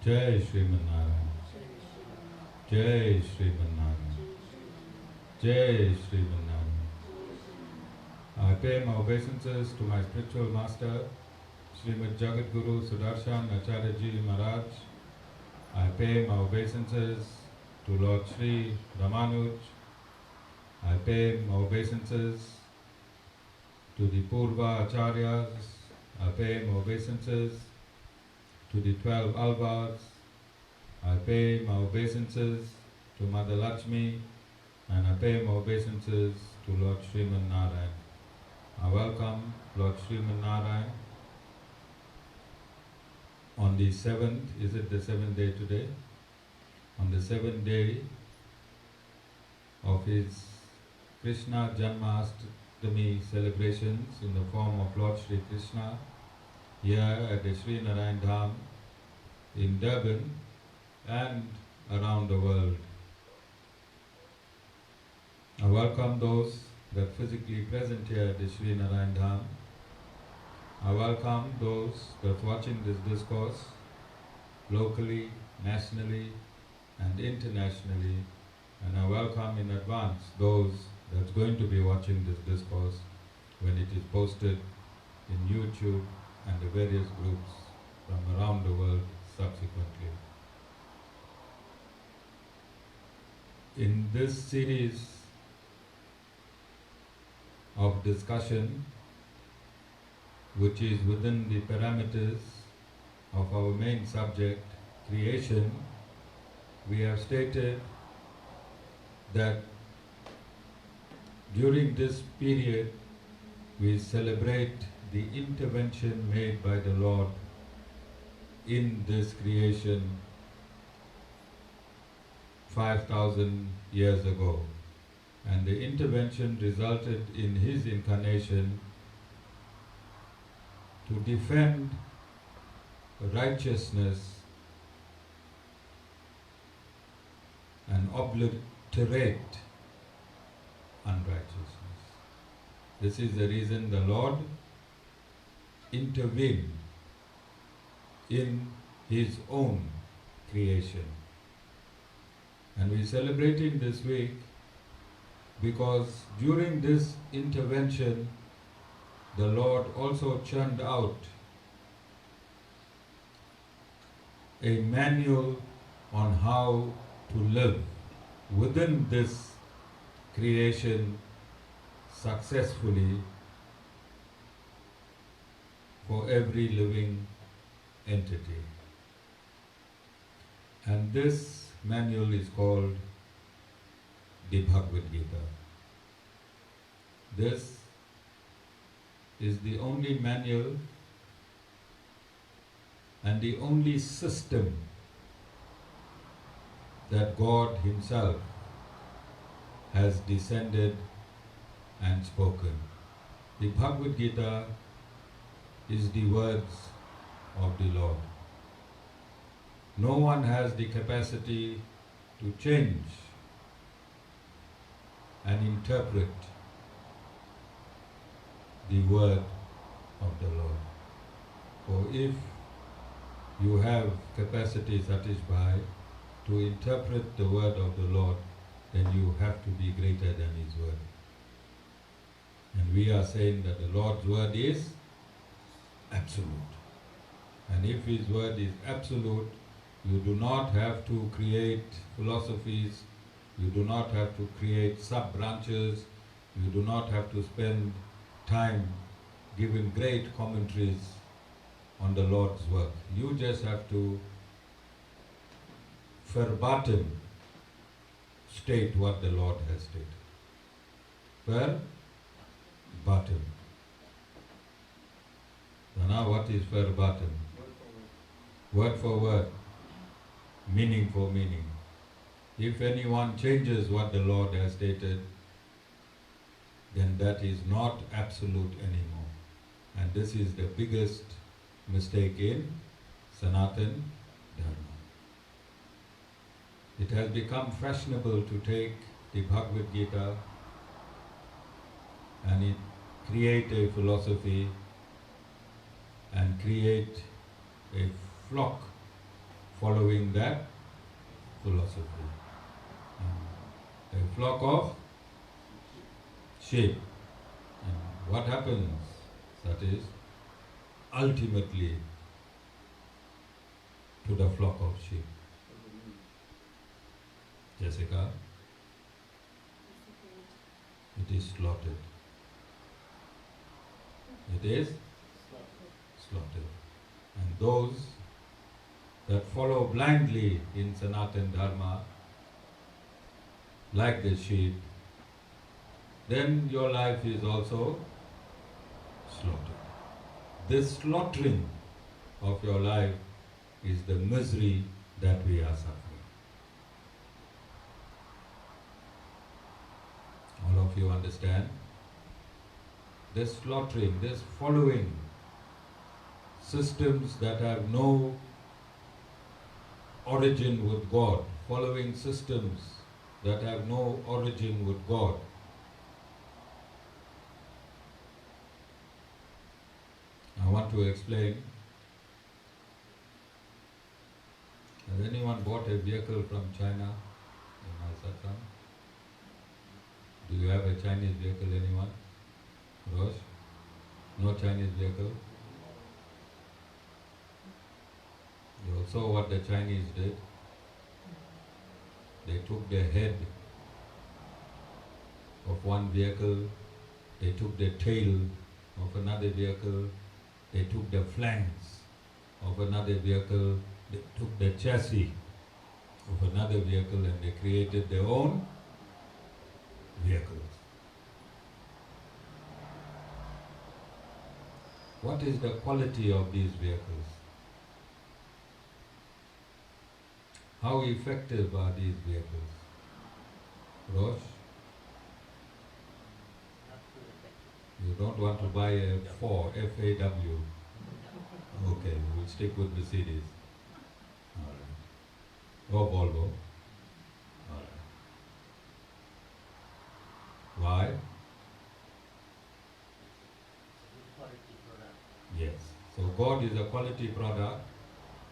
Jai Sriman Narayan. Jai Sriman Narayan. Jai Sriman Narayan. I pay my obeisances to my spiritual master, Srimad Jagat Guru Sudarshan Acharyaji Maharaj. I pay my obeisances to Lord Sri Ramanuj. I pay my obeisances to the Purva Acharyas. I pay my obeisances to the 12 Alvas. I pay my obeisances to Mother Lakshmi, and I pay my obeisances to Lord Sriman Narayan. I welcome Lord Sriman Narayan on the 7th, is it the 7th day today? On the 7th day of his Krishna Janmashtami celebrations in the form of Lord Sri Krishna here at the Sri Narayan Dham in Durban and around the world. I welcome those that are physically present here at the Sri Narayan Dham. I welcome those that are watching this discourse locally, nationally and internationally, and I welcome in advance those that's going to be watching this discourse when it is posted in YouTube and the various groups from around the world subsequently. In this series of discussion, which is within the parameters of our main subject, creation, we have stated that during this period we celebrate the intervention made by the Lord in this creation 5,000 years ago. And the intervention resulted in his incarnation to defend righteousness and obliterate unrighteousness. This is the reason the Lord intervened in his own creation. And we are celebrating this week because during this intervention the Lord also churned out a manual on how to live within this creation successfully for every living entity. And this manual is called the Bhagavad Gita. This is the only manual and the only system that God Himself has descended and spoken. The Bhagavad Gita is the words of the Lord. No one has the capacity to change and interpret the word of the Lord. For if you have capacity satisfied to interpret the word of the Lord, then you have to be greater than His word. And we are saying that the Lord's word is absolute. And if His word is absolute, you do not have to create philosophies, you do not have to create sub-branches, you do not have to spend time giving great commentaries on the Lord's work. You just have to verbatim state what the Lord has stated. Verbatim. So now what is verbatim? Word for word. Meaning for meaning. If anyone changes what the Lord has stated, then that is not absolute anymore. And this is the biggest mistake in Sanatan Dharma. It has become fashionable to take the Bhagavad Gita and create a philosophy and create a flock following that philosophy. A flock of sheep. And what happens? That is ultimately to the flock of sheep. Jessica, it is slaughtered. It is slaughtered. And those that follow blindly in Sanatana Dharma, like the sheep, then your life is also slaughtered. This slaughtering of your life is the misery that we are suffering. All of you understand? This slaughtering, this following systems that have no origin with God, following systems that have no origin with God. I want to explain. Has anyone bought a vehicle from China in my satsang? Do you have a Chinese vehicle, anyone? Rosh? No Chinese vehicle? You saw what the Chinese did? They took the head of one vehicle, they took the tail of another vehicle, they took the flanks of another vehicle, they took the chassis of another vehicle, and they created their own vehicles. What is the quality of these vehicles? How effective are these vehicles? Rosh? You don't want to buy a FAW, F-A-W. Okay, we'll stick with Mercedes. All right. Or Volvo. All right. Why? Yes. So God is a quality product,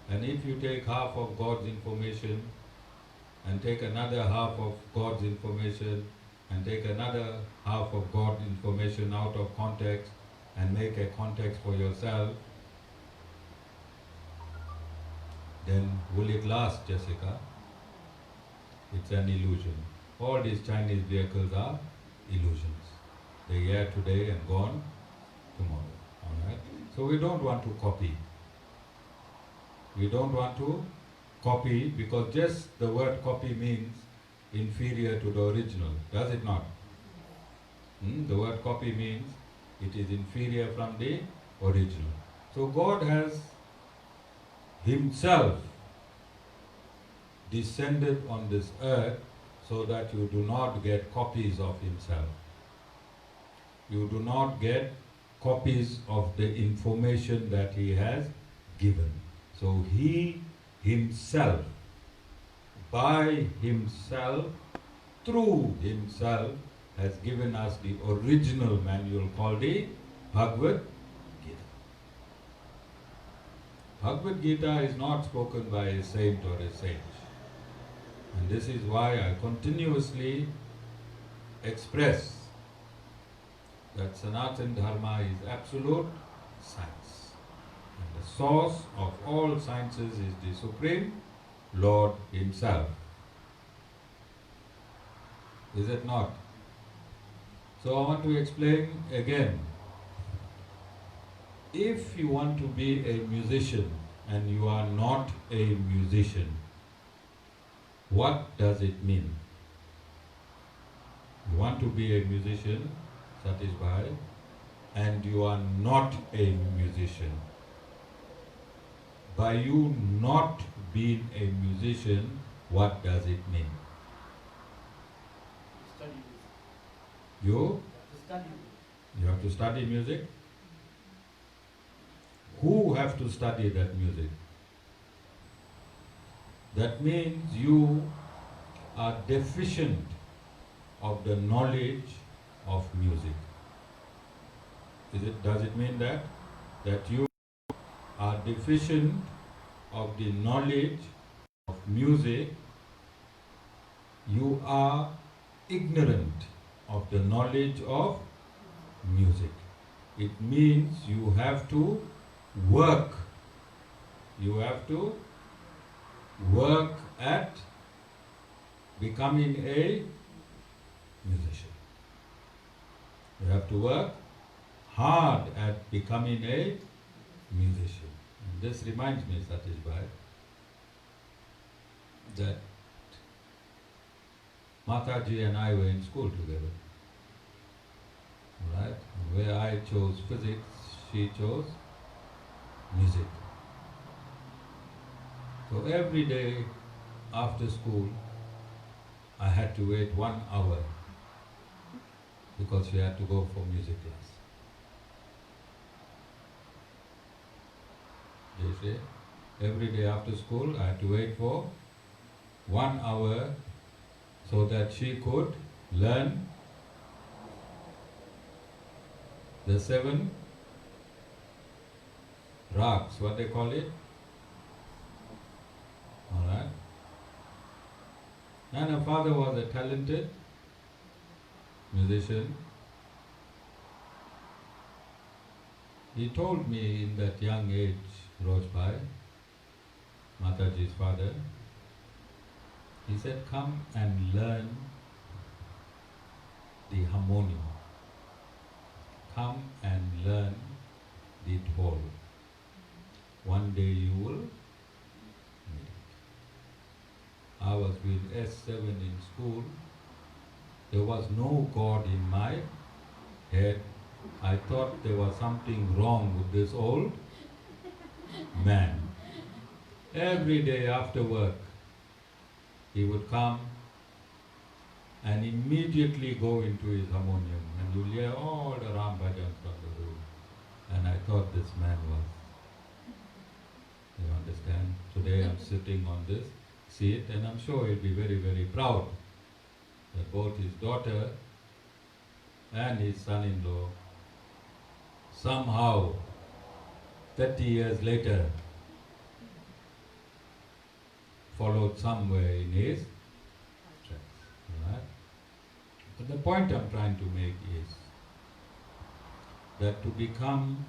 and if you take half of God's information and take another half of God's information and take another half of God's information out of context and make a context for yourself, then will it last, Jessica? It's an illusion. All these Chinese vehicles are illusions. They're here today and gone tomorrow. Alright? So we don't want to copy. We don't want to copy, because just the word copy means inferior to the original, does it not? The word copy means it is inferior from the original. So God has Himself descended on this earth so that you do not get copies of Himself. You do not get copies of the information that He has given. So He Himself, by Himself, through Himself, has given us the original manual called the Bhagavad Gita. Bhagavad Gita is not spoken by a saint or a sage. And this is why I continuously express that Sanatana Dharma is absolute science. And the source of all sciences is the Supreme Lord Himself. Is it not? So I want to explain again. If you want to be a musician and you are not a musician, what does it mean? You want to be a musician, Satisbhai, and you are not a musician. By you not being a musician, what does it mean? Study. You have to study music. Who have to study that music? That means you are deficient of the knowledge of music. Does it mean that you are deficient of the knowledge of music, you are ignorant of the knowledge of music. It means you have to work. You have to work at becoming a musician. You have to work hard at becoming a musician. And this reminds me, Satish Bhai, that Mataji and I were in school together. Right? Where I chose physics, she chose music. So every day after school, I had to wait 1 hour because she had to go for music class. You see? Every day after school, I had to wait for 1 hour so that she could learn the 7 rags, what they call it? Alright. And her father was a talented musician. He told me in that young age, Rojbhai, Mataji's father, he said, come and learn the harmonium. Come and learn the dhol. One day you will need it. I was with S7 in school. There was no God in my head. I thought there was something wrong with this old man. Every day after work, he would come and immediately go into his harmonium, and you'll hear all the Ram bhajans from the room. And I thought this man was, you understand? Today I'm sitting on this seat, and I'm sure he'll be very, very proud that both his daughter and his son-in-law somehow 30 years later followed somewhere in his tracks. Right? But the point I'm trying to make is that to become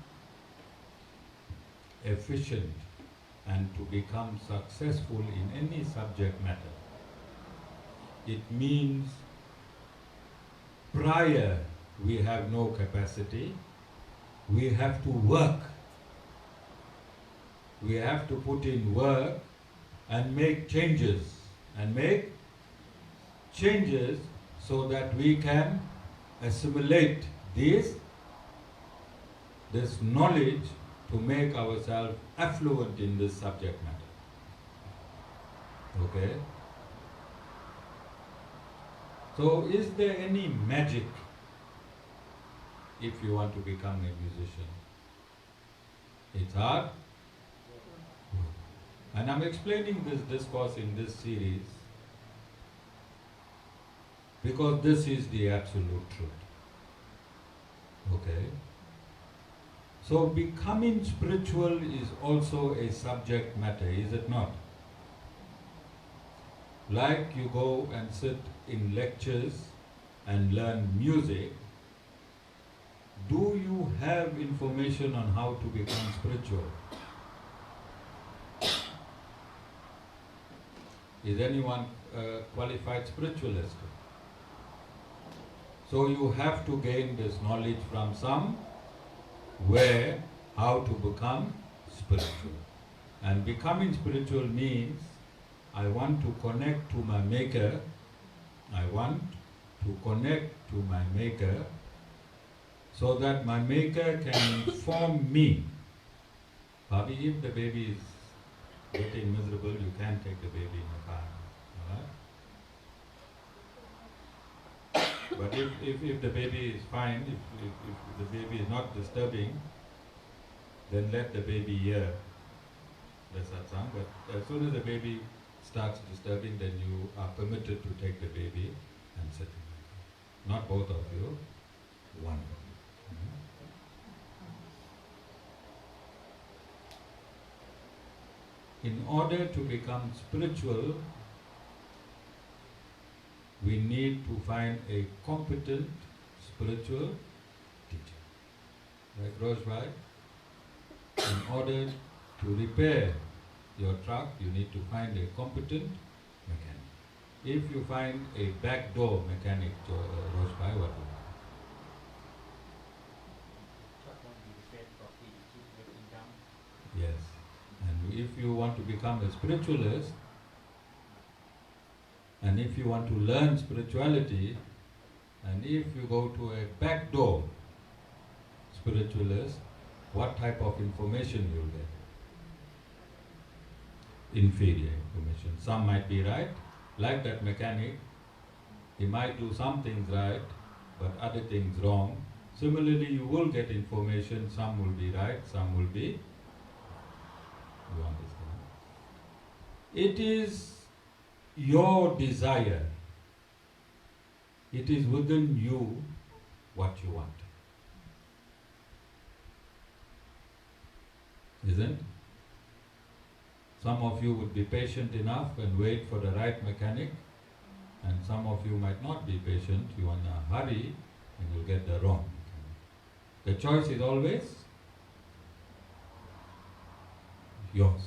efficient and to become successful in any subject matter, it means prior we have no capacity, we have to work. We have to put in work and make changes, so that we can assimilate this knowledge to make ourselves affluent in this subject matter. Okay? So is there any magic if you want to become a musician? It's hard. And I'm explaining this discourse in this series because this is the absolute truth. Okay? So becoming spiritual is also a subject matter, is it not? Like you go and sit in lectures and learn music, do you have information on how to become spiritual? Is anyone a qualified spiritualist? So you have to gain this knowledge from somewhere how to become spiritual. And becoming spiritual means I want to connect to my Maker. I want to connect to my Maker so that my Maker can inform me. Bhabhi, if the baby is getting miserable, you can't take the baby in the car. Alright? But if the baby is fine, if the baby is not disturbing, then let the baby hear the satsang. But as soon as the baby starts disturbing, then you are permitted to take the baby and sit in the car. Not both of you, one. in order to become spiritual, we need to find a competent spiritual teacher. Right, Rose, right? In order to repair your truck, you need to find a competent mechanic. If you find a backdoor mechanic, Rose, what will happen? Yes. And if you want to become a spiritualist, and if you want to learn spirituality, and if you go to a backdoor spiritualist, what type of information you'll get? Inferior information. Some might be right, like that mechanic, he might do some things right, but other things wrong. Similarly, you will get information, some will be right, some will be. You understand? It is your desire. It is within you what you want. Isn't? Some of you would be patient enough and wait for the right mechanic, and some of you might not be patient, you are in a hurry and you'll get the wrong mechanic. The choice is always yours.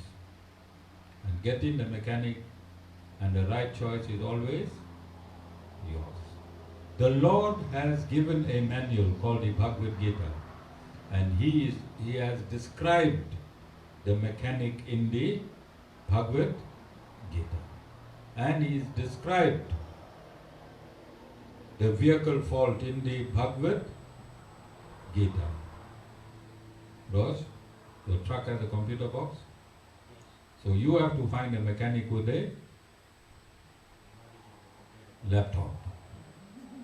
And getting the mechanic and the right choice is always yours. The Lord has given a manual called the Bhagavad Gita, and He has described the mechanic in the Bhagavad Gita. And He has described the vehicle fault in the Bhagavad Gita. Rose, your truck has a computer box? So you have to find a mechanic with a laptop.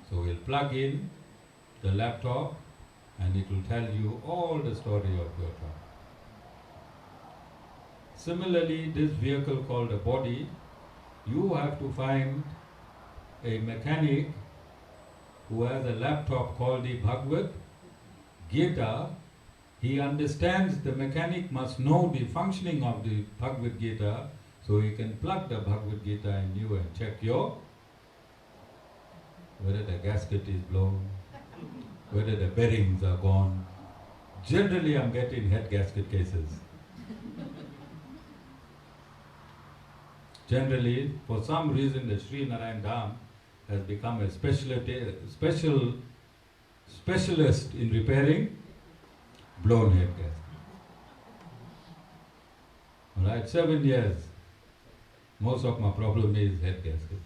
So we'll plug in the laptop and it will tell you all the story of your truck. Similarly, this vehicle called a body, you have to find a mechanic who has a laptop called the Bhagavad Gita. He understands the mechanic must know the functioning of the Bhagavad Gita, so he can plug the Bhagavad Gita in you and check whether the gasket is blown, whether the bearings are gone. Generally, I'm getting head gasket cases. Generally, for some reason, the Sri Narayan Dham has become a specialist in repairing blown head gasket. Alright, 7 years. Most of my problem is head gaskets.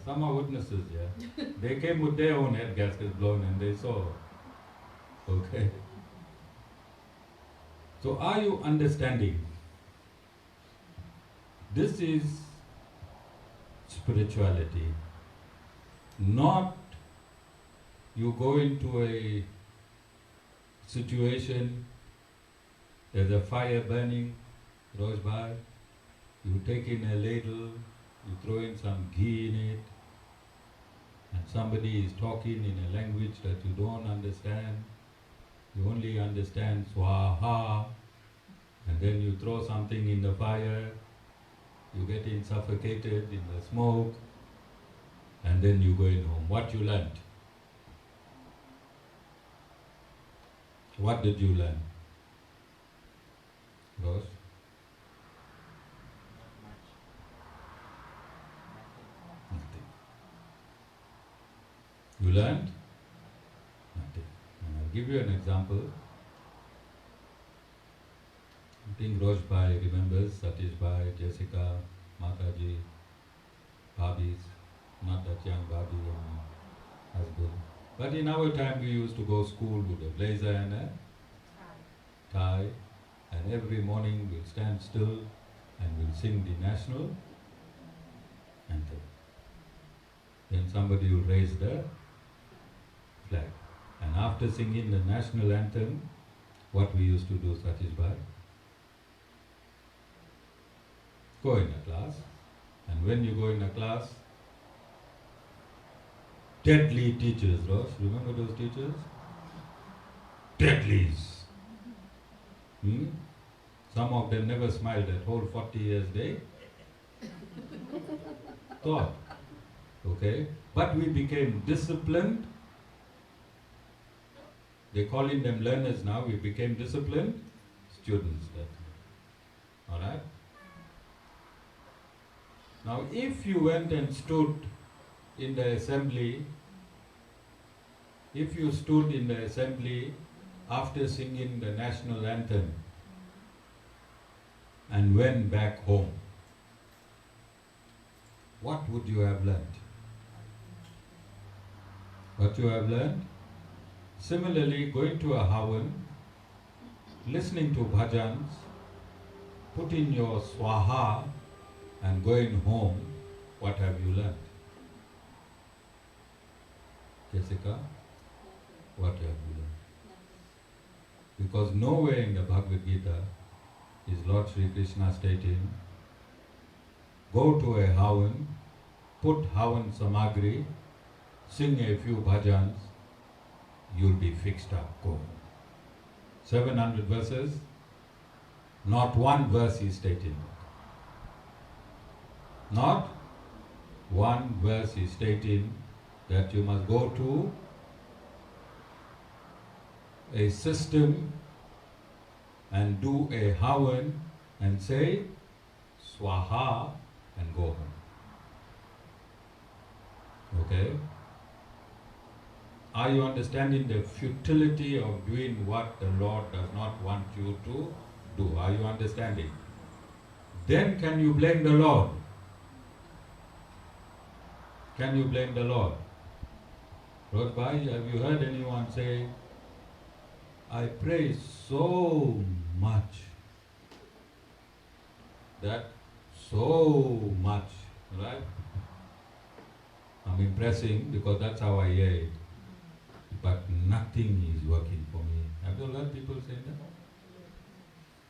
Some are witnesses, yeah. They came with their own head gaskets blown and they saw. Okay. So are you understanding? This is spirituality. Not you go into a situation, there's a fire burning, Rose Bhai, you take in a ladle, you throw in some ghee in it, and somebody is talking in a language that you don't understand. You only understand swaha, and then you throw something in the fire, you get in suffocated in the smoke, and then you go in home. What you learned? What did you learn? Rose? Nothing. You learned? Nothing. And I'll give you an example. I think Rose Bhai remembers, Satish Bhai, Jessica, Mataji, Bhabis, not that young Bhabi and husband. But in our time we used to go to school with a blazer and a tie, and every morning we'll stand still and we'll sing the national anthem. Then somebody will raise the flag. And after singing the national anthem, what we used to do, Satish Bhai? Go in a class, and when you go in a class, deadly teachers, Ross, remember those teachers? Deadlies. Some of them never smiled that whole 40 years they thought. Okay? But we became disciplined. They're calling them learners now. We became disciplined students. Alright? Now if you went and stood in the assembly, after singing the national anthem and went back home, what would you have learned? What you have learned? Similarly, going to a havan, listening to bhajans, putting your swaha and going home, what have you learned? Jessica, what have you learned? Because nowhere in the Bhagavad Gita is Lord Sri Krishna stating, go to a havan, put havan samagri, sing a few bhajans, you'll be fixed up, go. 700 verses, not one verse is stating. Not one verse is stating that you must go to a system and do a havan and say swaha and go home. Okay? Are you understanding the futility of doing what the Lord does not want you to do? Are you understanding? Then can you blame the Lord? Can you blame the Lord? Rosbhai, have you heard anyone say, I pray so much, that so much, right? I'm impressing because that's how I hear it. But nothing is working for me. Have you heard people say that?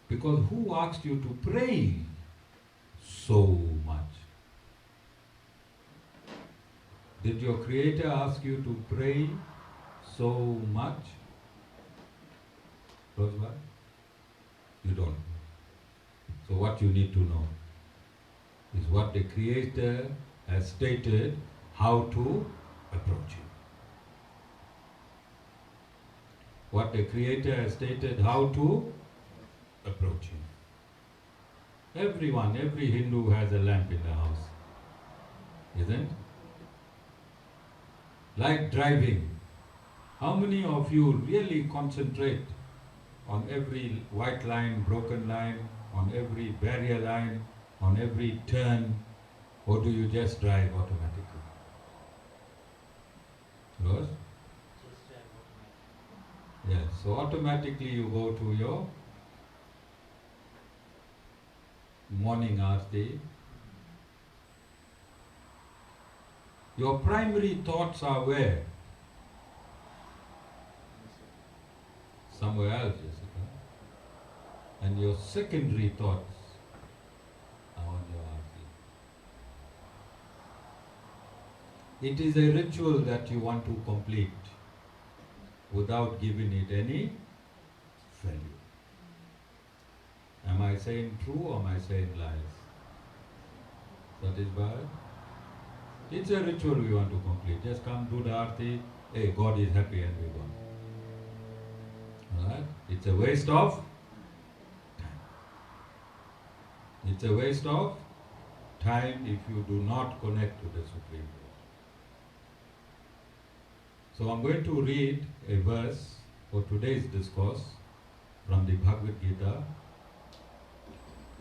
Because who asked you to pray so much? Did your Creator ask you to pray so much? Rosbhai? You don't. So what you need to know is what the Creator has stated how to approach you. What the Creator has stated how to approach you. Everyone, every Hindu has a lamp in the house. Isn't? Like driving. How many of you really concentrate on every white line, broken line, on every barrier line, on every turn, or do you just drive automatically? Rose? Just drive automatically. Yes, so automatically you go to your morning arti. Your primary thoughts are where? Somewhere else, Jessica. And your secondary thoughts are on your arti. It is a ritual that you want to complete without giving it any value. Am I saying true or am I saying lies? Satisfied? It's a ritual we want to complete. Just come, do the arti, hey, God is happy and we're gone. Alright? It's a waste of time. It's a waste of time if you do not connect to the Supreme Lord. So I'm going to read a verse for today's discourse from the Bhagavad Gita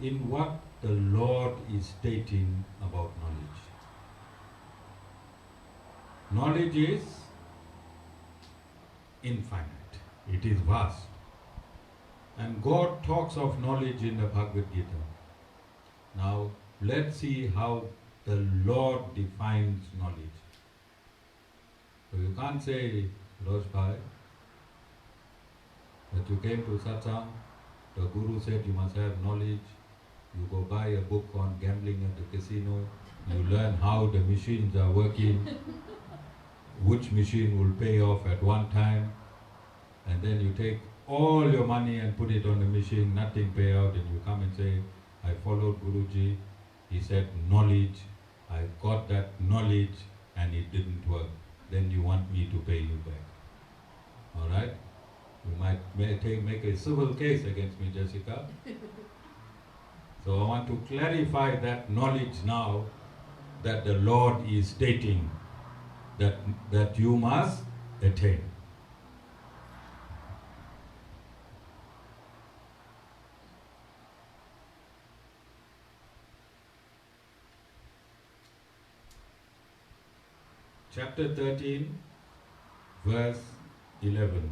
in what the Lord is stating about knowledge. Knowledge is infinite. It is vast. And God talks of knowledge in the Bhagavad Gita. Now, let's see how the Lord defines knowledge. So you can't say, Rosbhai, that you came to satsang, the Guru said you must have knowledge, you go buy a book on gambling at the casino, you learn how the machines are working, which machine will pay off at one time, and then you take all your money and put it on the machine, nothing pay out, and you come and say, I followed Guruji, he said knowledge, I got that knowledge and it didn't work. Then you want me to pay you back. Alright? You might make a civil case against me, Jessica. So I want to clarify that knowledge now that the Lord is stating that you must attain. Chapter 13, verse 11.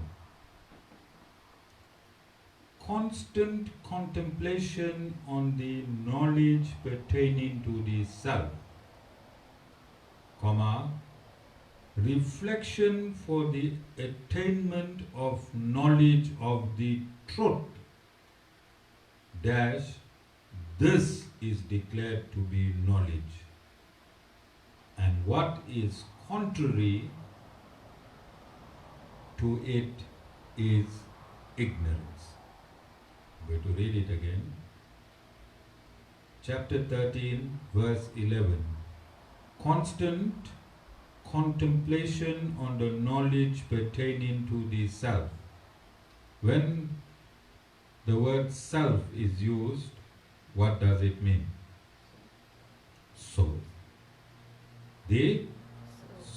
Constant contemplation on the knowledge pertaining to the self, comma, reflection for the attainment of knowledge of the truth, dash, this is declared to be knowledge. And what is contrary to it is ignorance. I'm going to read it again. Chapter 13, verse 11. Constant contemplation on the knowledge pertaining to the self. When the word self is used, what does it mean? Soul. The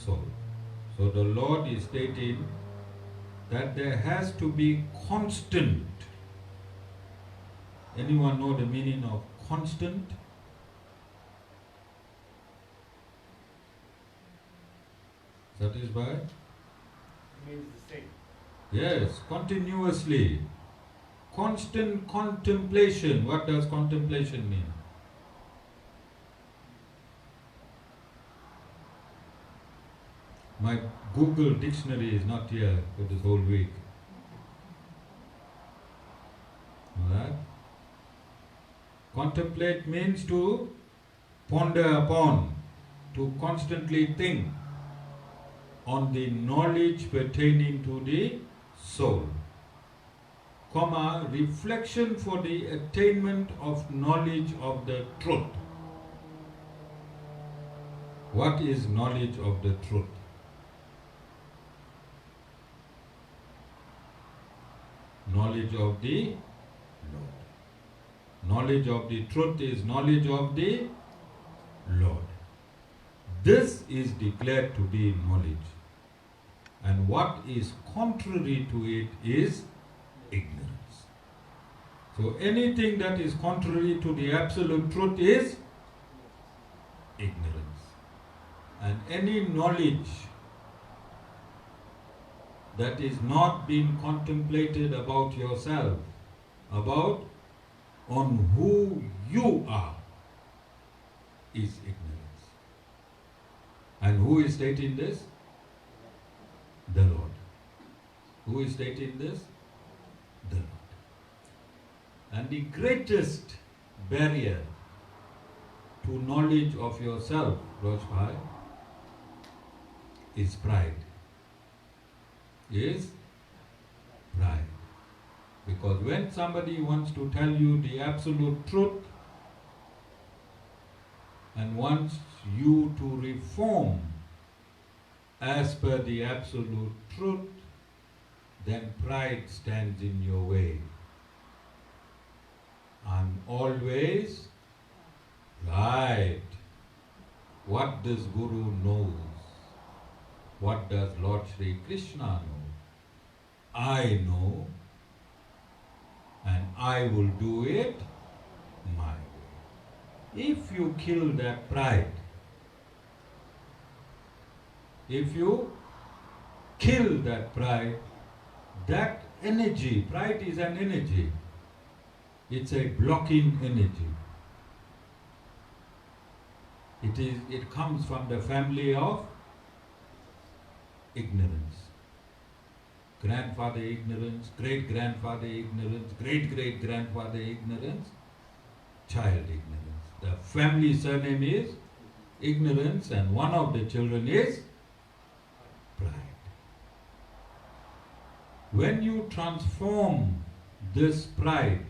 soul. So the Lord is stating that there has to be constant. Anyone know the meaning of constant? Satisfied? It means the same. Yes, continuously. Constant contemplation. What does contemplation mean? My Google dictionary is not here for this whole week. Alright? Contemplate means to ponder upon, to constantly think on the knowledge pertaining to the soul, comma, reflection for the attainment of knowledge of the truth. What is knowledge of the truth? Knowledge of the Lord. Knowledge of the truth is knowledge of the Lord. This is declared to be knowledge. And what is contrary to it is ignorance. So anything that is contrary to the absolute truth is ignorance. And any knowledge that is not being contemplated about yourself, about on who you are, is ignorance. And who is stating this? The Lord. Who is stating this? The Lord. And the greatest barrier to knowledge of yourself, Rajbhai, is pride. Is pride. Because when somebody wants to tell you the absolute truth and wants you to reform as per the absolute truth, then pride stands in your way. I'm always right. What does Guru knows? What does Lord Sri Krishna know? I know, and I will do it my way. If you kill that pride, if you kill that pride, that energy, pride is an energy. It's a blocking energy. It comes from the family of ignorance. Grandfather ignorance, great-grandfather ignorance, great-great-grandfather ignorance, child ignorance. The family surname is ignorance, and one of the children is pride. When you transform this pride,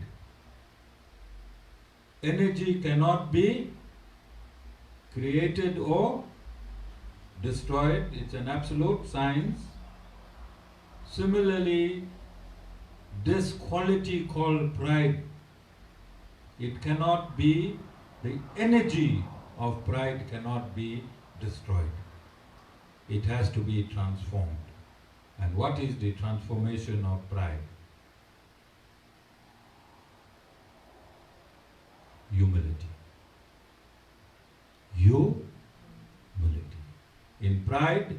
energy cannot be created or destroyed. It's an absolute science. Similarly, this quality called pride, it cannot be, the energy of pride cannot be destroyed. It has to be transformed. And what is the transformation of pride? Humility. Humility. In pride,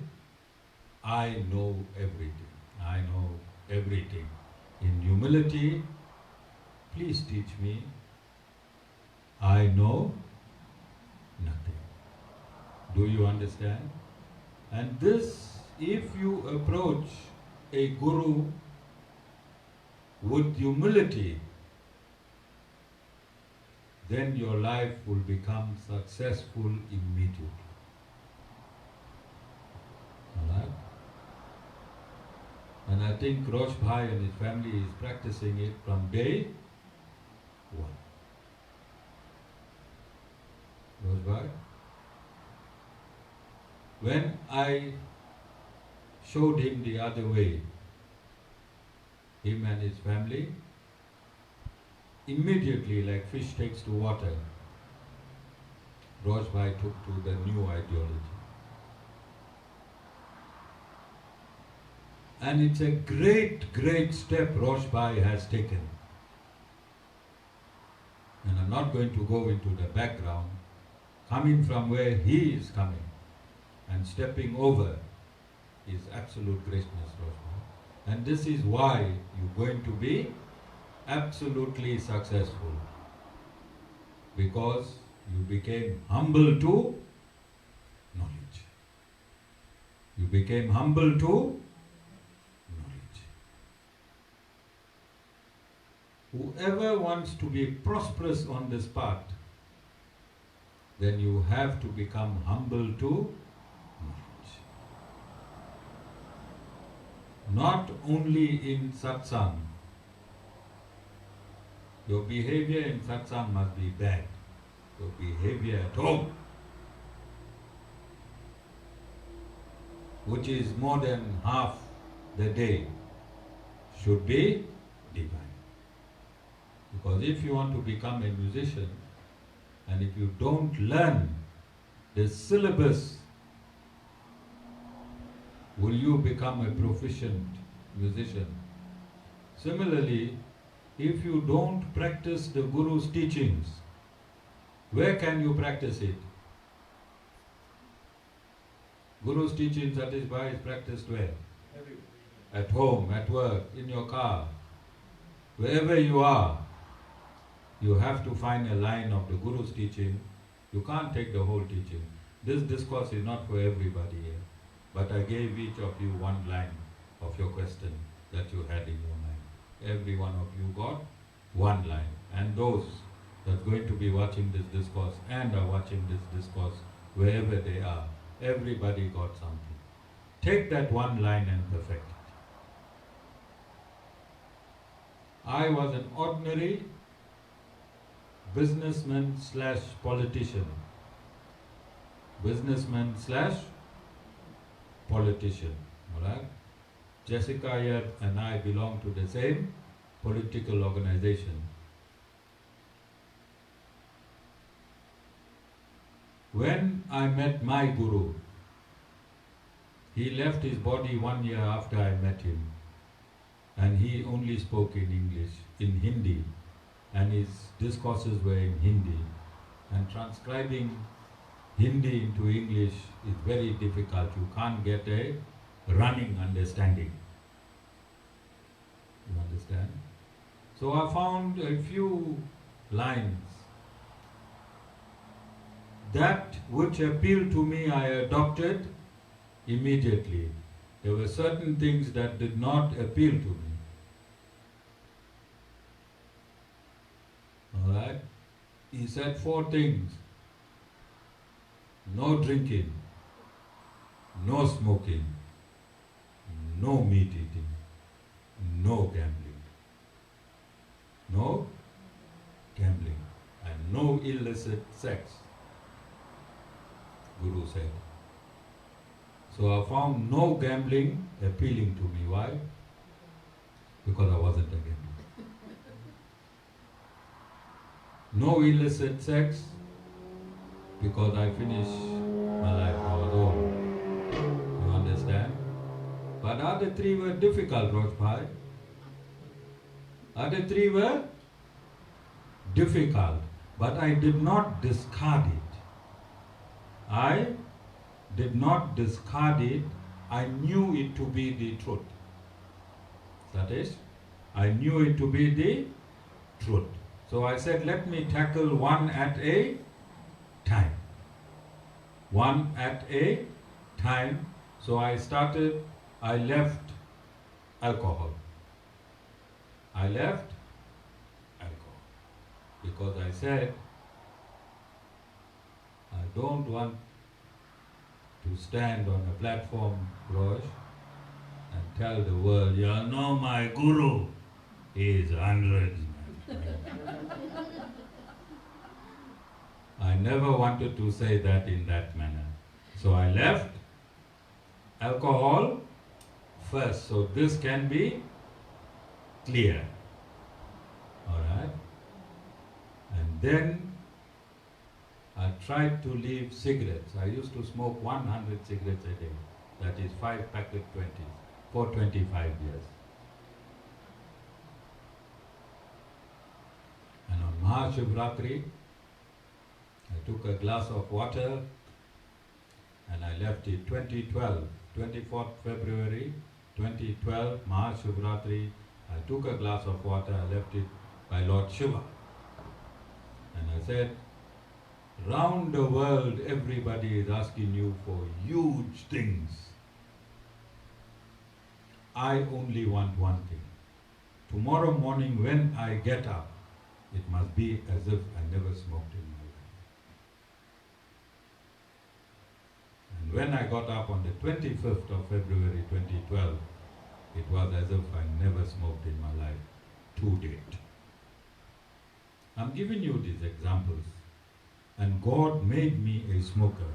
I know everything. I know everything. In humility, please teach me. I know nothing. Do you understand? And this, if you approach a guru with humility, then your life will become successful immediately. Alright? And I think Rosh Bhai and his family is practicing it from day one. Rosh Bhai? When I showed him the other way, him and his family, immediately, like fish takes to water, Rosh Bhai took to the new ideology. And it's a great, great step Rosh Bhai has taken. And I'm not going to go into the background, coming from where he is coming and stepping over is absolute greatness, Rosh Bhai. And this is why you're going to be absolutely successful, because you became humble to knowledge. You became humble to knowledge. Whoever wants to be prosperous on this path, then you have to become humble to knowledge. Not only in satsang. Your behavior in satsang must be bad. Your behavior at home, which is more than half the day, should be divine. Because if you want to become a musician, and if you don't learn the syllabus, will you become a proficient musician? Similarly, if you don't practice the Guru's teachings, where can you practice it? Guru's teachings, that is why is practiced where? Everywhere. At home, at work, in your car, wherever you are, you have to find a line of the Guru's teaching. You can't take the whole teaching. This discourse is not for everybody here, but I gave each of you one line of your question that you had in your mind. Every one of you got one line. And those that are going to be watching this discourse and are watching this discourse wherever they are, everybody got something. Take that one line and perfect it. I was an ordinary businessman slash politician. Businessman slash politician. Alright? Jessica here and I belong to the same political organization. When I met my Guru, he left his body 1 year after I met him, and he only spoke in English, in Hindi, and his discourses were in Hindi, and transcribing Hindi into English is very difficult. You can't get a running understanding. You understand? So I found a few lines. That which appealed to me, I adopted immediately. There were certain things that did not appeal to me. Alright? He said 4 things. No drinking, no smoking, no meat eating, no gambling. No gambling. And no illicit sex, Guru said. So I found no gambling appealing to me. Why? Because I wasn't a gambler. No illicit sex, because I finished my life, I was old. You understand? But other three were difficult, Rojbhai. Other three were difficult, but I did not discard it. I did not discard it. I knew it to be the truth. That is, I knew it to be the truth. So I said, let me tackle one at a time. One at a time. So I left alcohol. I left alcohol. Because I said, I don't want to stand on a platform, Roj, and tell the world, you know my Guru is unrighteousness. I never wanted to say that in that manner. So I left alcohol first, so this can be clear. Alright? And then I tried to leave cigarettes. I used to smoke 100 cigarettes a day. That is 5 packet 20s for 25 years. And on Mahashivratri, I took a glass of water and I left it 2012, 24th February 2012, Mahashivratri. I took a glass of water, I left it by Lord Shiva. And I said, round the world everybody is asking you for huge things. I only want one thing. Tomorrow morning when I get up, it must be as if I never smoked in my life. And when I got up on the 25th of February 2012, it was as if I never smoked in my life to date. I'm giving you these examples. And God made me a smoker.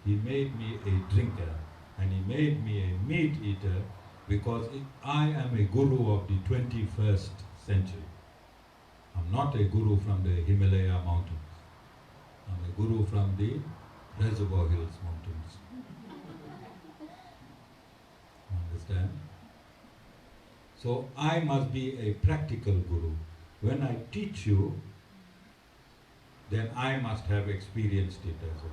He made me a drinker. And He made me a meat eater because I am a guru of the 21st century. I'm not a guru from the Himalaya mountains. I'm a guru from the Reservoir Hills mountains. Understand? So I must be a practical guru. When I teach you, then I must have experienced it as well.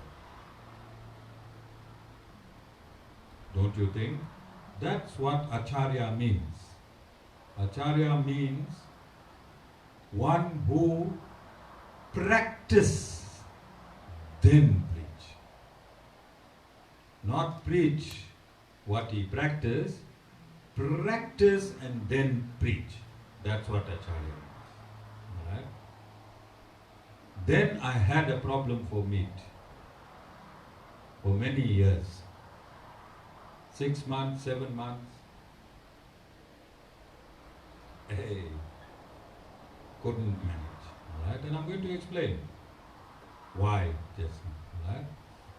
Don't you think? That's what Acharya means. Acharya means one who practice, then preach. Not preach what he practice and then preach. That's what Acharya means. Alright? Then I had a problem for meat for many years. 6 months, 7 months. Hey, couldn't manage. Alright, and I'm going to explain why just now. Alright?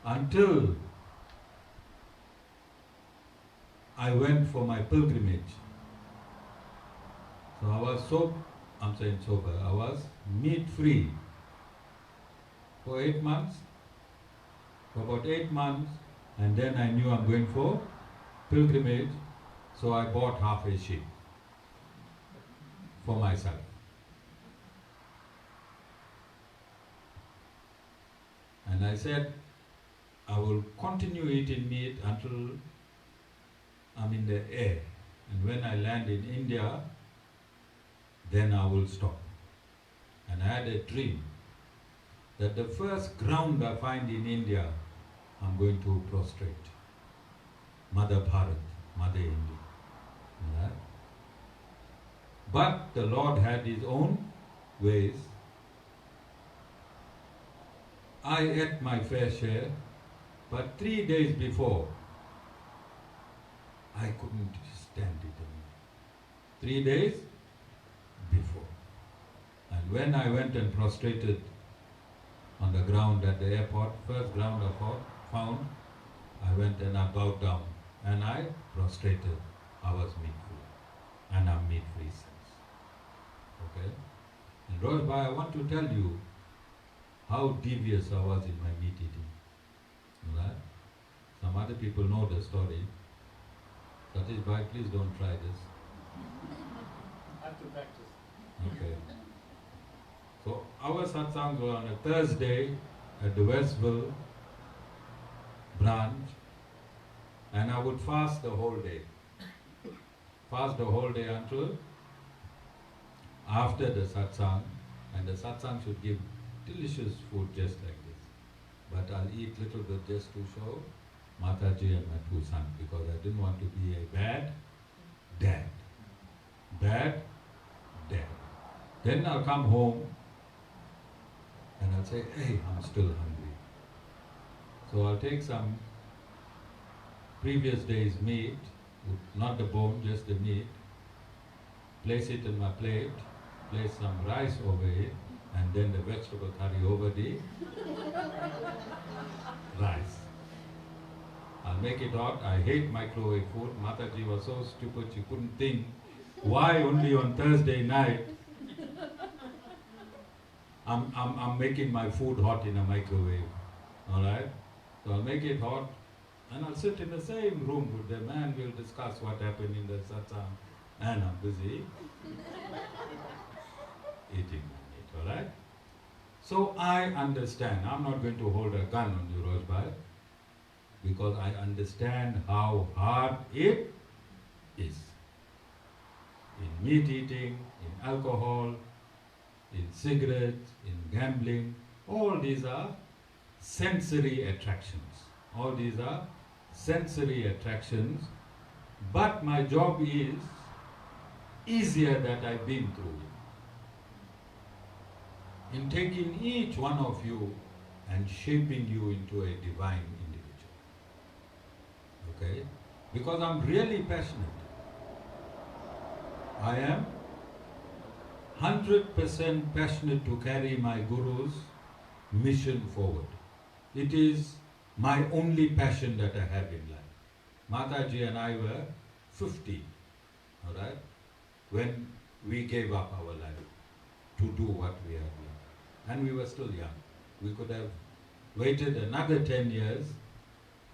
Until I went for my pilgrimage. So I was sober, I was meat free for 8 months, for about 8 months, and then I knew I'm going for pilgrimage, so I bought half a sheep for myself. And I said, I will continue eating meat until I'm in the air. And when I land in India, then I will stop. And I had a dream that the first ground I find in India, I'm going to prostrate. Mother Bharat, Mother India. Right? But the Lord had His own ways. I ate my fair share, but 3 days before, I couldn't stand it anymore. 3 days before. And when I went and prostrated on the ground at the airport, first ground I found, I went and I bowed down and I prostrated. I was meat-free and I'm meat-free since. Okay? And Rosbhai, I want to tell you how devious I was in my meat eating. Right? Some other people know the story. Satish Bhai, please don't try this. I have to practice. Okay. So our satsangs were on a Thursday at the Westville branch, and I would fast the whole day. Fast the whole day until after the satsang, and the satsang should give delicious food just like this. But I'll eat little bit just to show Mataji and my two sons, because I didn't want to be a bad dad. Bad dad. Then I'll come home and I'll say, hey, I'm still hungry. So I'll take some previous day's meat, not the bone, just the meat, place it in my plate, place some rice over it, and then the vegetable curry over the rice. I'll make it hot. I hate microwave food. Mataji was so stupid, she couldn't think why only on Thursday night I'm making my food hot in a microwave. Alright? So I'll make it hot and I'll sit in the same room with them and we'll discuss what happened in the satsang, and I'm busy eating my meat. Alright? So I understand. I'm not going to hold a gun on you, Rosbhai, because I understand how hard it is. In meat eating, in alcohol, in cigarettes, in gambling, all these are sensory attractions. All these are sensory attractions, but my job is easier that I've been through. In taking each one of you and shaping you into a divine individual. Okay? Because I'm really passionate. I am 100% passionate to carry my Guru's mission forward. It is my only passion that I have in life. Mataji and I were 50, alright, when we gave up our life to do what we are doing. And we were still young. We could have waited another 10 years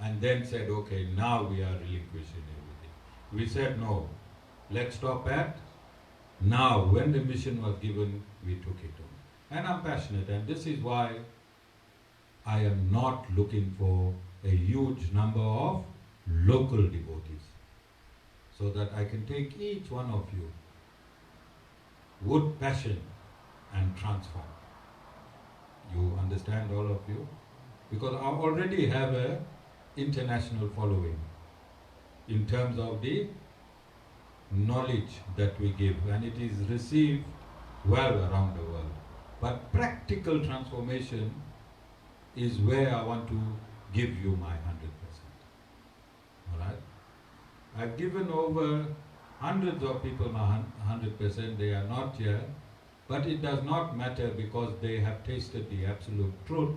and then said, okay, now we are relinquishing everything. We said, no, let's stop at now. When the mission was given, we took it on. And I'm passionate, and this is why I am not looking for a huge number of local devotees, so that I can take each one of you with passion and transform. You understand, all of you? Because I already have an international following in terms of the knowledge that we give, and it is received well around the world. But practical transformation is where I want to give you my 100%. Alright? I've given over hundreds of people my 100%, they are not here, but it does not matter, because they have tasted the absolute truth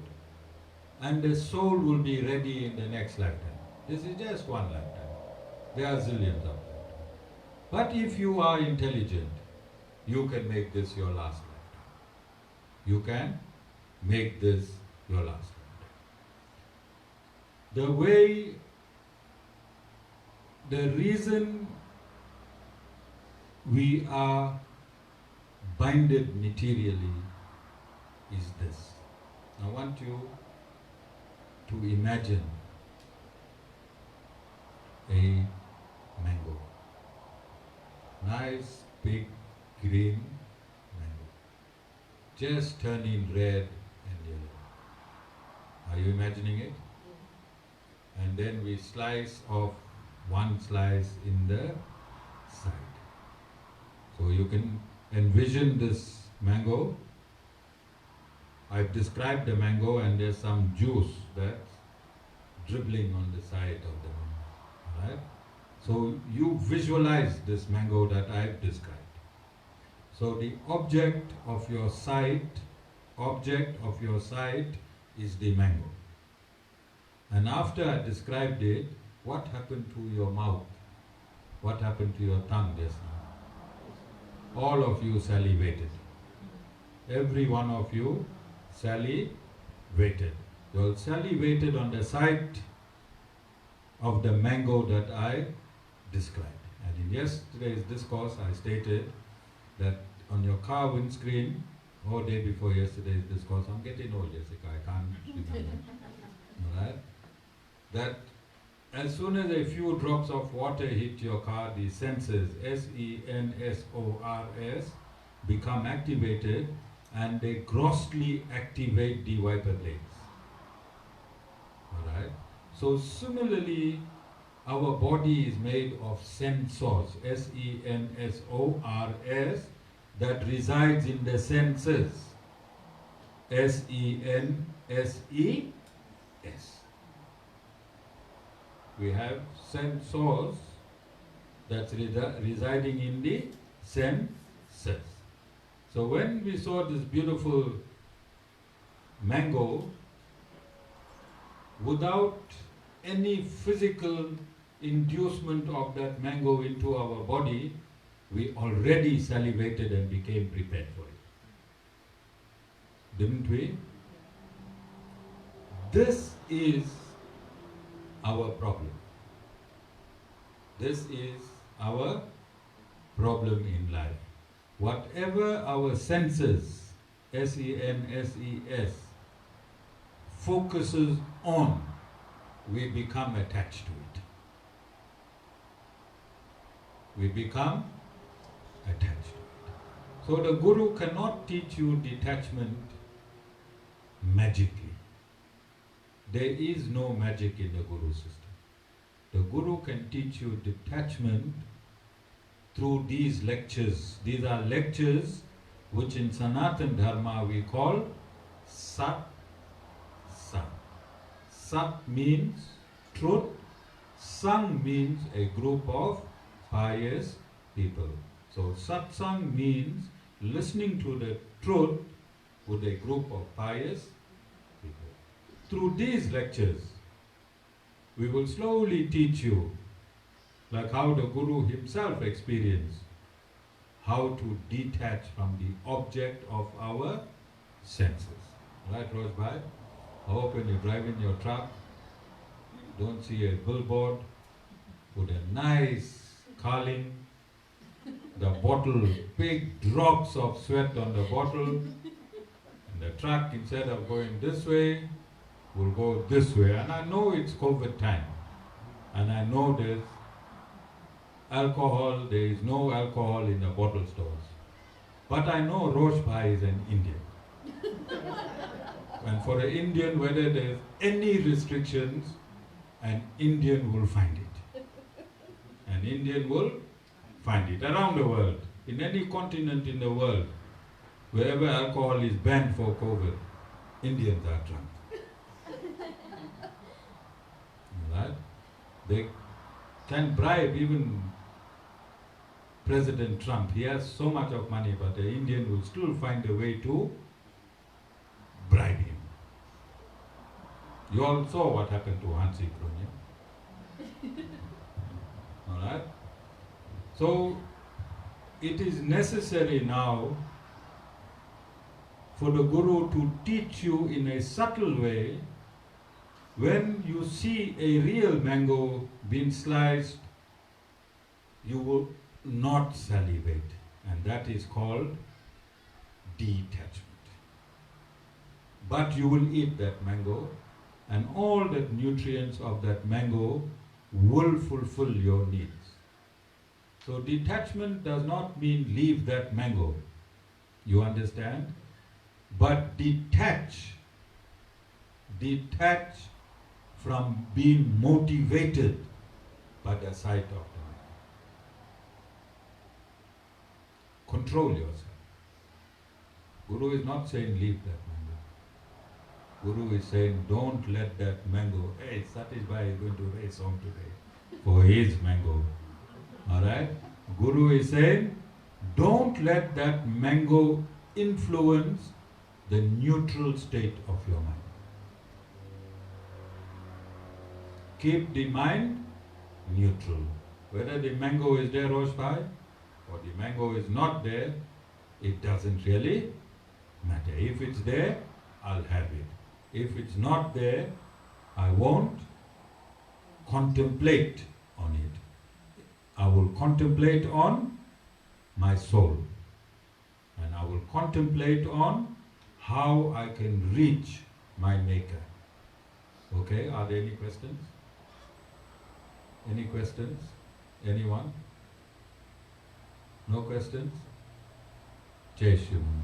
and the soul will be ready in the next lifetime. This is just one lifetime. There are zillions of them. But if you are intelligent, you can make this your last lifetime. You can make this your last lifetime. The reason we are binded materially is this. I want you to imagine a mango. Nice, big, green mango. Just turning red and yellow. Are you imagining it? And then we slice off one slice in the side. So you can envision this mango. I've described the mango, and there's some juice that's dribbling on the side of the mango. Right? So you visualize this mango that I've described. So the object of your sight is the mango. And after I described it, what happened to your mouth? What happened to your tongue just now? All of you salivated. Every one of you salivated. You all salivated on the sight of the mango that I described. And in yesterday's discourse, I stated that on your car windscreen, or day before yesterday's discourse, I'm getting old, Jessica, I can't remember. Alright? That as soon as a few drops of water hit your car, the sensors, SENSORS, become activated and they grossly activate the wiper blades. Alright? So similarly, our body is made of sensors, SENSORS, that resides in the senses, SENSES. We have sensors that's residing in the senses. So when we saw this beautiful mango, without any physical inducement of that mango into our body, we already salivated and became prepared for it. Didn't we? This is our problem. This is our problem in life. Whatever our senses, SENSES, focuses on, we become attached to it. We become attached to it. So the Guru cannot teach you detachment magically. There is no magic in the Guru system. The Guru can teach you detachment through these lectures. These are lectures which in Sanatana Dharma we call Sat Sang. Sat means truth, Sang means a group of pious people. So satsang means listening to the truth with a group of pious people. Through these lectures, we will slowly teach you, like how the Guru himself experienced, how to detach from the object of our senses. Right, Rosbhai? I hope when you're driving your truck, don't see a billboard with a nice carling, the bottle, big drops of sweat on the bottle, and the truck, instead of going this way, will go this way. And I know it's COVID time, and I know there's alcohol, there is no alcohol in the bottle stores. But I know Roshbhai is an Indian. And for an Indian, whether there's any restrictions, an Indian will find it. An Indian will find it around the world, in any continent in the world, wherever alcohol is banned for COVID, Indians are drunk. Right? They can bribe even President Trump. He has so much of money, but the Indian will still find a way to bribe him. You all saw what happened to Hansi Kronya. Alright? So, it is necessary now for the Guru to teach you in a subtle way. When you see a real mango being sliced, you will not salivate, and that is called detachment. But you will eat that mango, and all the nutrients of that mango will fulfill your needs. So detachment does not mean leave that mango, you understand? But detach from being motivated by the sight of the mango. Control yourself. Guru is not saying leave that mango. Guru is saying don't let that mango, hey, Satish Bhai is going to raise song today. for his mango. Alright? Guru is saying, don't let that mango influence the neutral state of your mind. Keep the mind neutral. Whether the mango is there, Roshbhai, or the mango is not there, it doesn't really matter. If it's there, I'll have it. If it's not there, I won't contemplate on it. I will contemplate on my soul. And I will contemplate on how I can reach my Maker. Okay, are there any questions? Any questions? Anyone? No questions? Jai Shri Narayan.